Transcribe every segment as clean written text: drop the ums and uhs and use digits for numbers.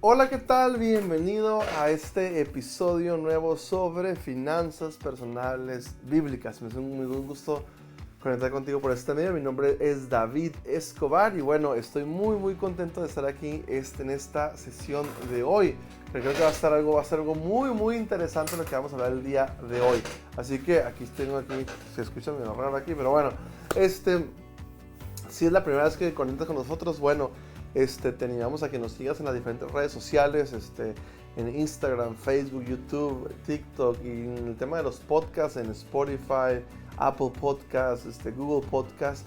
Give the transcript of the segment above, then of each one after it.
Hola, ¿qué tal? Bienvenido a este episodio nuevo sobre finanzas personales bíblicas. Me hace muy gusto conectar contigo por este medio. Mi nombre es David Escobar y bueno, estoy muy contento de estar aquí en esta sesión de hoy. Creo que va a ser algo muy interesante lo que vamos a hablar el día de hoy. Así que aquí, se escucha medio raro aquí, pero bueno, si es la primera vez que conectas con nosotros, bueno, te animamos a que nos sigas en las diferentes redes sociales, en Instagram, Facebook, YouTube, TikTok, y en el tema de los podcasts en Spotify, Apple Podcasts, Google Podcasts.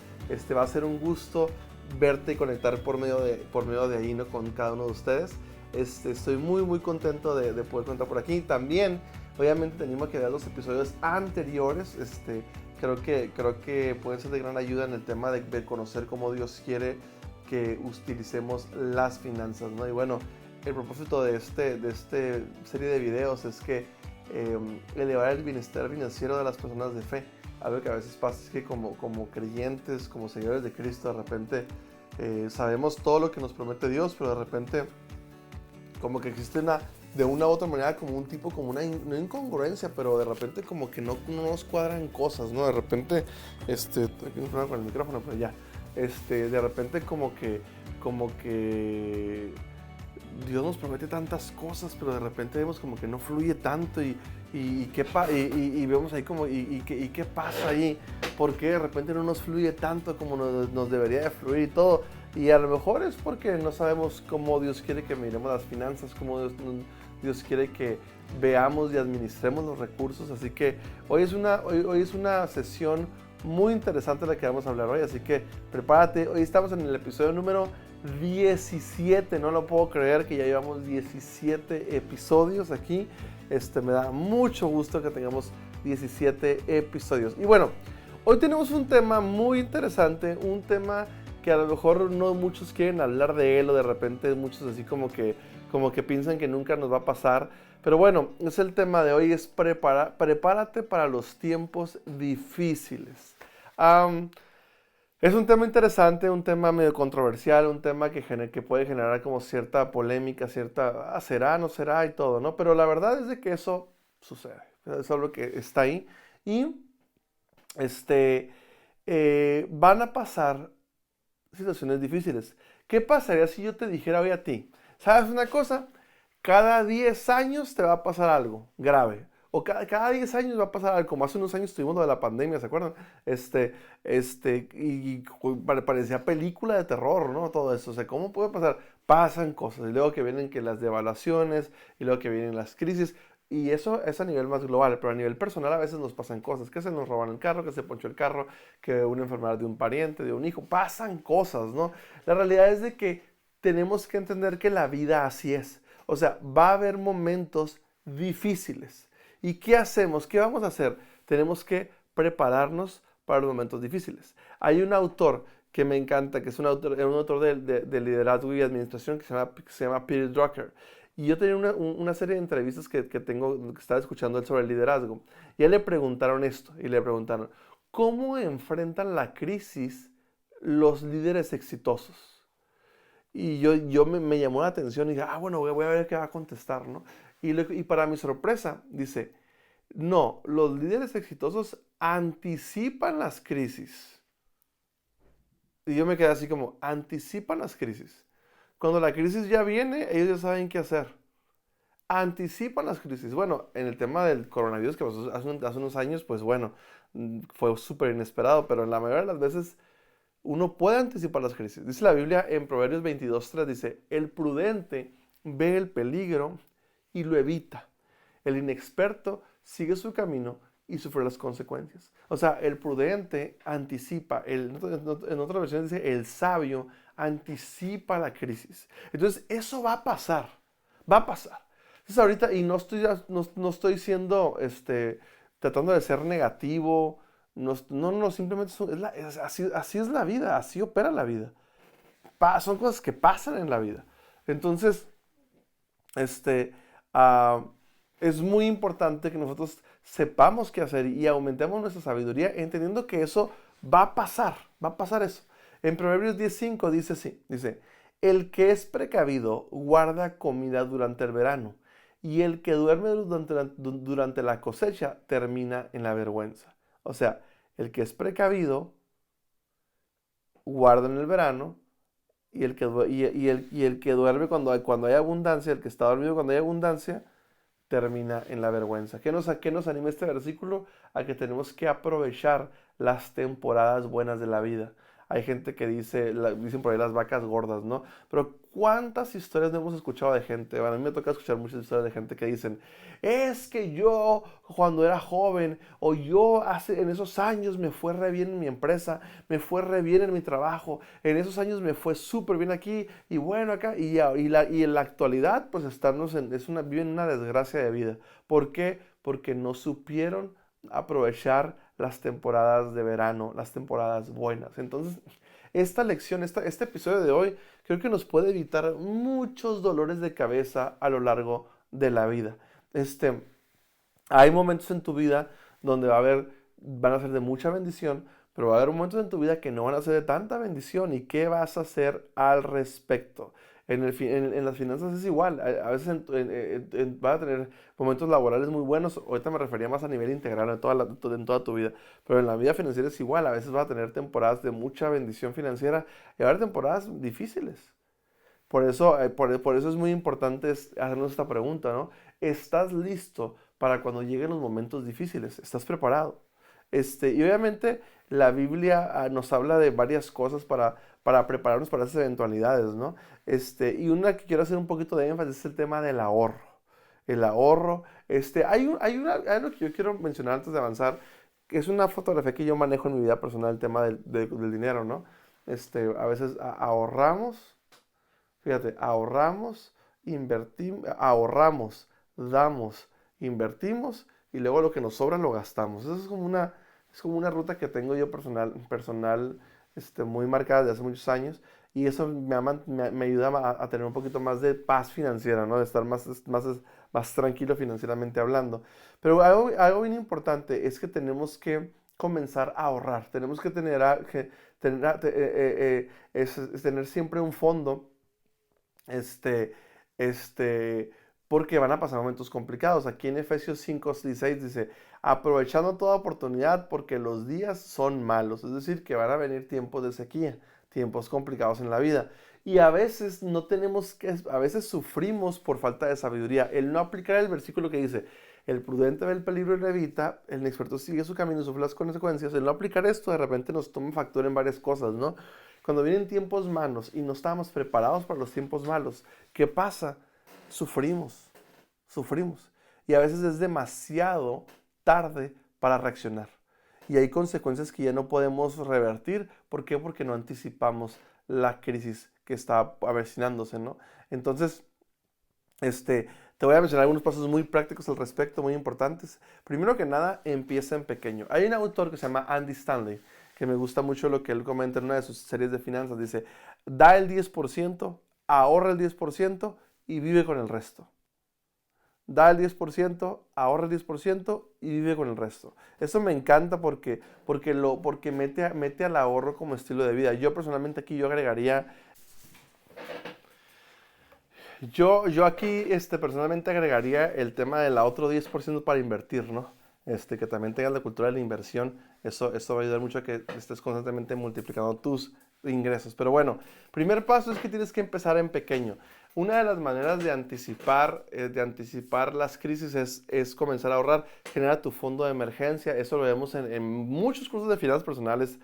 Va a ser un gusto verte y conectar por medio de ahí, ¿no? Con cada uno de ustedes. Estoy muy contento de poder contar por aquí. También, obviamente, te animo a que veas los episodios anteriores. Creo que pueden ser de gran ayuda en el tema de conocer cómo Dios quiere que utilicemos las finanzas, ¿no? Y bueno, el propósito de esta serie de videos es que elevar el bienestar financiero de las personas de fe. Algo que a veces pasa es que como creyentes, como seguidores de Cristo, de repente sabemos todo lo que nos promete Dios, pero de repente como que existe de una u otra manera como un tipo, como una no incongruencia, pero de repente como que no nos cuadran cosas, ¿no? De repente, aquí me problema con el micrófono, pero ya, de repente como que Dios nos promete tantas cosas, pero de repente vemos como que no fluye tanto y vemos ahí como, ¿qué pasa ahí? ¿Por qué de repente no nos fluye tanto como nos debería de fluir y todo? Y a lo mejor es porque no sabemos cómo Dios quiere que miremos las finanzas, cómo Dios quiere que veamos y administremos los recursos. Así que hoy es una sesión muy interesante la que vamos a hablar hoy, así que prepárate. Hoy estamos en el episodio número 17, no lo puedo creer que ya llevamos 17 episodios aquí. Me da mucho gusto que tengamos 17 episodios. Y bueno, hoy tenemos un tema muy interesante, un tema que a lo mejor no muchos quieren hablar de él, o de repente muchos así como que piensan que nunca nos va a pasar. Pero bueno, es el tema de hoy, es prepárate para los tiempos difíciles. Es un tema interesante, un tema medio controversial, un tema que puede generar como cierta polémica, será, no será y todo, ¿no? Pero la verdad es de que eso sucede, es algo que está ahí y van a pasar situaciones difíciles. ¿Qué pasaría si yo te dijera hoy a ti, sabes una cosa? Cada 10 años te va a pasar algo grave. O cada 10 años va a pasar algo, como hace unos años tuvimos lo de la pandemia, ¿se acuerdan? Y parecía película de terror, ¿no? Todo eso, o sea, ¿cómo puede pasar? Pasan cosas, y luego que vienen que las devaluaciones, y luego que vienen las crisis, y eso es a nivel más global, pero a nivel personal a veces nos pasan cosas, que se nos roban el carro, que se ponchó el carro, que una enfermedad de un pariente, de un hijo, pasan cosas, ¿no? La realidad es de que tenemos que entender que la vida así es, o sea, va a haber momentos difíciles. ¿Y qué hacemos? ¿Qué vamos a hacer? Tenemos que prepararnos para los momentos difíciles. Hay un autor que me encanta, que es un autor de liderazgo y administración que se llama Peter Drucker. Y yo tenía una serie de entrevistas que estaba escuchando él sobre el liderazgo. Y a él le preguntaron esto, y le preguntaron, ¿cómo enfrentan la crisis los líderes exitosos? Y yo me llamó la atención y dije, bueno, voy a ver qué va a contestar, ¿no? Y para mi sorpresa, dice, no, los líderes exitosos anticipan las crisis. Y yo me quedé así como, anticipan las crisis. Cuando la crisis ya viene, ellos ya saben qué hacer. Anticipan las crisis. Bueno, en el tema del coronavirus que pasó hace unos años, pues bueno, fue súper inesperado, pero en la mayoría de las veces uno puede anticipar las crisis. Dice la Biblia en Proverbios 22:3, dice, el prudente ve el peligro y lo evita. El inexperto sigue su camino y sufre las consecuencias. O sea, el prudente anticipa, en otra versión dice, el sabio anticipa la crisis. Entonces, eso va a pasar, va a pasar. Entonces, ahorita, y no estoy siendo, tratando de ser negativo, no, simplemente así es la vida, así opera la vida. Son cosas que pasan en la vida. Entonces, es muy importante que nosotros sepamos qué hacer y aumentemos nuestra sabiduría entendiendo que eso va a pasar eso. En Proverbios 10:5 dice así, dice, El que es precavido guarda comida durante el verano, y el que duerme durante la cosecha termina en la vergüenza. O sea, el que es precavido guarda en el verano, y el que duerme cuando hay abundancia, el que está dormido cuando hay abundancia, termina en la vergüenza. ¿Qué nos anima este versículo? A que tenemos que aprovechar las temporadas buenas de la vida. Hay gente que dicen por ahí las vacas gordas, ¿no? Pero ¿cuántas historias no hemos escuchado de gente? Bueno, a mí me toca escuchar muchas historias de gente que dicen, es que yo cuando era joven o yo en esos años me fue re bien en mi empresa, me fue re bien en mi trabajo, en esos años me fue súper bien aquí y bueno acá y en la actualidad pues viven una desgracia de vida. ¿Por qué? Porque no supieron aprovechar las temporadas de verano, las temporadas buenas. Entonces, esta lección, este episodio de hoy, creo que nos puede evitar muchos dolores de cabeza a lo largo de la vida. Hay momentos en tu vida donde van a ser de mucha bendición, pero va a haber momentos en tu vida que no van a ser de tanta bendición. ¿Y qué vas a hacer al respecto? En las finanzas es igual. A veces vas a tener momentos laborales muy buenos. Ahorita me refería más a nivel integral en toda tu vida. Pero en la vida financiera es igual. A veces vas a tener temporadas de mucha bendición financiera y va a haber temporadas difíciles. Por eso es muy importante hacernos esta pregunta, ¿no? ¿Estás listo para cuando lleguen los momentos difíciles? ¿Estás preparado? Y obviamente la Biblia nos habla de varias cosas para prepararnos para esas eventualidades, ¿no? Y una que quiero hacer un poquito de énfasis es el tema del ahorro. El ahorro, hay algo que yo quiero mencionar antes de avanzar, que es una fotografía que yo manejo en mi vida personal, el tema del dinero, ¿no? A veces ahorramos. Fíjate, ahorramos, damos, invertimos y luego lo que nos sobra lo gastamos. Eso es como una ruta que tengo yo personal, muy marcada desde hace muchos años y eso me ayuda a tener un poquito más de paz financiera, ¿no? De estar más tranquilo financieramente hablando. Pero algo bien importante es que tenemos que comenzar a ahorrar. Tenemos que tener siempre un fondo este, este, porque van a pasar momentos complicados. Aquí en Efesios 5:16 dice, aprovechando toda oportunidad porque los días son malos. Es decir, que van a venir tiempos de sequía, tiempos complicados en la vida. Y a veces sufrimos por falta de sabiduría. El no aplicar el versículo que dice, el prudente ve el peligro y lo evita, el inexperto sigue su camino y sufre las consecuencias. El no aplicar esto de repente nos toma factura en varias cosas, ¿no? Cuando vienen tiempos malos y no estábamos preparados para los tiempos malos, ¿qué pasa? Sufrimos. Y a veces es demasiado tarde para reaccionar. Y hay consecuencias que ya no podemos revertir. ¿Por qué? Porque no anticipamos la crisis que está avecinándose, ¿no? Entonces, te voy a mencionar algunos pasos muy prácticos al respecto, muy importantes. Primero que nada, empieza en pequeño. Hay un autor que se llama Andy Stanley, que me gusta mucho lo que él comenta en una de sus series de finanzas. Dice, da el 10%, ahorra el 10% y vive con el resto. Da el 10%, ahorra el 10% y vive con el resto. Eso me encanta porque mete al ahorro como estilo de vida. Yo personalmente aquí yo agregaría. Yo aquí personalmente agregaría el tema del otro 10% para invertir, ¿no? Que también tengas la cultura de la inversión. Eso va a ayudar mucho a que estés constantemente multiplicando tus ingresos. Pero bueno, primer paso es que tienes que empezar en pequeño. Una de las maneras de anticipar las crisis es comenzar a ahorrar. Genera tu fondo de emergencia. Eso lo vemos en muchos cursos de finanzas personales.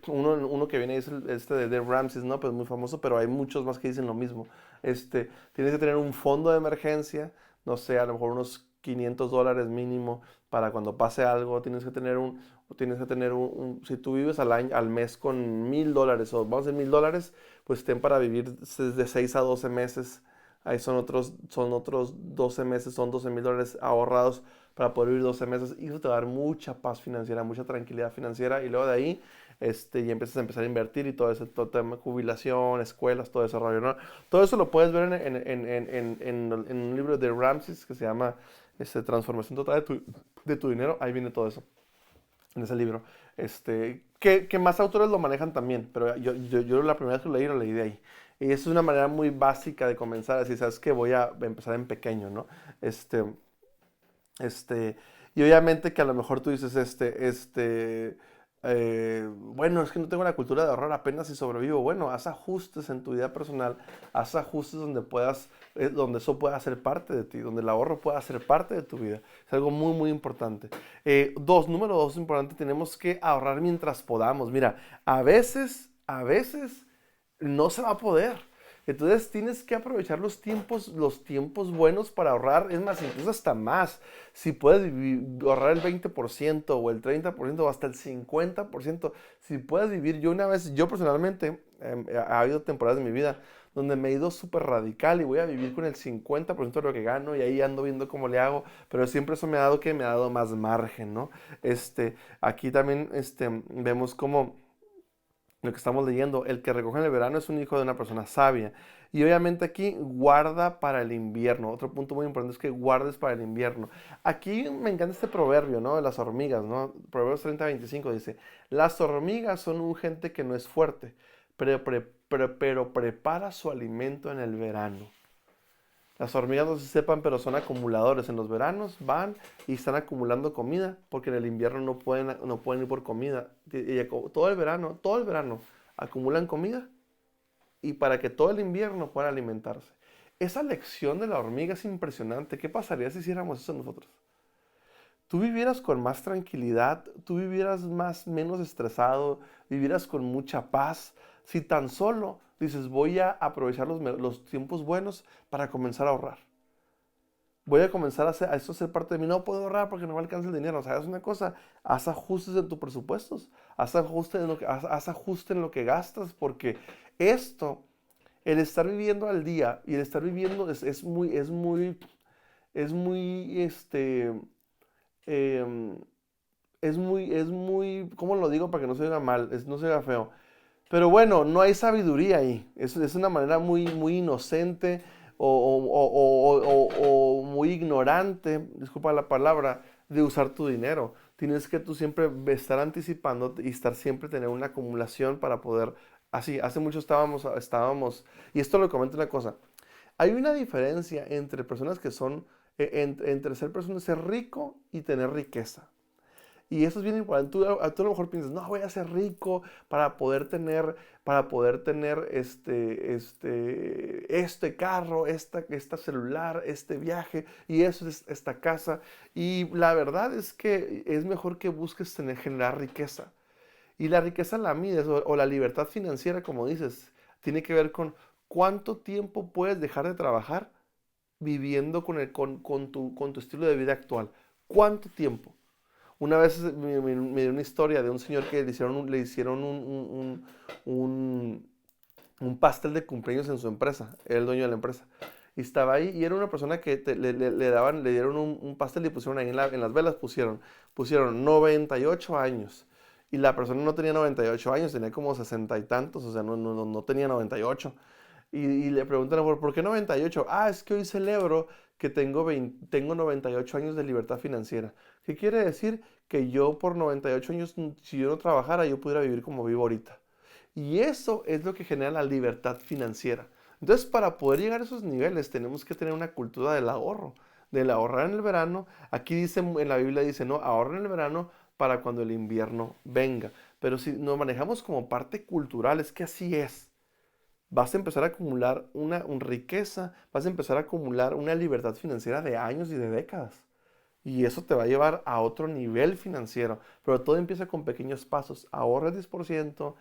Uno que viene es de Dave Ramsey, ¿no? Pues muy famoso, pero hay muchos más que dicen lo mismo. Tienes que tener un fondo de emergencia, no sé, a lo mejor unos $500 mínimo para cuando pase algo. Si tú vives al mes con $1,000 o vamos a decir $1,000, pues ten para vivir de 6 a 12 meses. Ahí son otros 12 meses, son $12,000 ahorrados para poder vivir 12 meses y eso te va a dar mucha paz financiera, mucha tranquilidad financiera y luego de ahí ya empiezas a empezar a invertir y todo tema de jubilación, escuelas, todo ese rollo, ¿no? Todo eso lo puedes ver en un libro de Ramses que se llama Transformación Total de tu Dinero. Ahí viene todo eso, en ese libro. Que más autores lo manejan también, pero yo la primera vez que lo leí de ahí. Y eso es una manera muy básica de comenzar a decir, ¿sabes qué? Voy a empezar en pequeño, ¿no? Este, este, y obviamente que a lo mejor tú dices, bueno, es que no tengo la cultura de ahorrar apenas si sobrevivo. Bueno, haz ajustes en tu vida personal, haz ajustes donde puedas, donde eso pueda ser parte de ti, donde el ahorro pueda ser parte de tu vida. Es algo muy, muy importante. Número dos, importante, tenemos que ahorrar mientras podamos. Mira, a veces no se va a poder. Entonces tienes que aprovechar los tiempos buenos para ahorrar, es más, incluso hasta más. Si puedes ahorrar el 20% o el 30% o hasta el 50%, si puedes vivir, yo personalmente, ha habido temporadas de mi vida donde me he ido súper radical y voy a vivir con el 50% de lo que gano y ahí ando viendo cómo le hago, pero siempre eso me ha dado más margen, ¿no? Aquí también vemos cómo lo que estamos leyendo, el que recoge en el verano es un hijo de una persona sabia. Y obviamente aquí guarda para el invierno. Otro punto muy importante es que guardes para el invierno. Aquí me encanta este proverbio, ¿no? De las hormigas, ¿no? Proverbios 30:25 dice, las hormigas son un gente que no es fuerte, pero prepara su alimento en el verano. Las hormigas no se sepan, pero son acumuladores. En los veranos van y están acumulando comida, porque en el invierno no pueden ir por comida. Todo el verano acumulan comida y para que todo el invierno puedan alimentarse. Esa lección de la hormiga es impresionante. ¿Qué pasaría si hiciéramos eso nosotros? Tú vivieras con más tranquilidad, tú vivieras menos estresado, vivieras con mucha paz, si tan solo dices, voy a aprovechar los tiempos buenos para comenzar a ahorrar. Voy a comenzar a esto ser parte de mí. No puedo ahorrar porque no me alcanza el dinero. O sea, es una cosa, haz ajustes en tus presupuestos, haz ajuste en lo que gastas, porque esto, el estar viviendo al día y el estar viviendo es muy, em, ¿cómo lo digo para que no se oiga mal? No se oiga feo. Pero bueno, no hay sabiduría ahí. Es una manera muy, muy inocente o muy ignorante, disculpa la palabra, de usar tu dinero. Tienes que tú siempre estar anticipando y estar siempre tener una acumulación para poder. Así, hace mucho y esto lo comento una cosa. Hay una diferencia entre personas que son, entre ser rico y tener riqueza. Y eso es bien importante. Tú a lo mejor piensas, no, voy a ser rico para poder tener este carro, esta celular, este viaje, y eso es esta casa. Y la verdad es que es mejor que busques generar riqueza. Y la riqueza la mides, o la libertad financiera, como dices, tiene que ver con cuánto tiempo puedes dejar de trabajar viviendo con tu estilo de vida actual. ¿Cuánto tiempo? Una vez me dio una historia de un señor que le hicieron un pastel de cumpleaños en su empresa, era el dueño de la empresa. Y estaba ahí y era una persona que le dieron un pastel y pusieron ahí en las velas, pusieron 98 años. Y la persona no tenía 98 años, tenía como 60 y tantos, o sea, no tenía 98. Y le preguntan, ¿por qué 98? Ah, es que hoy celebro que tengo 98 años de libertad financiera. ¿Qué quiere decir? Que yo por 98 años, si yo no trabajara, yo pudiera vivir como vivo ahorita. Y eso es lo que genera la libertad financiera. Entonces, para poder llegar a esos niveles, tenemos que tener una cultura del ahorrar en el verano. Aquí dice, en la Biblia dice, no, ahorra en el verano para cuando el invierno venga. Pero si nos manejamos como parte cultural, es que así es. Vas a empezar a acumular una riqueza, vas a empezar a acumular una libertad financiera de años y de décadas. Y eso te va a llevar a otro nivel financiero. Pero todo empieza con pequeños pasos. Ahorra el 10%,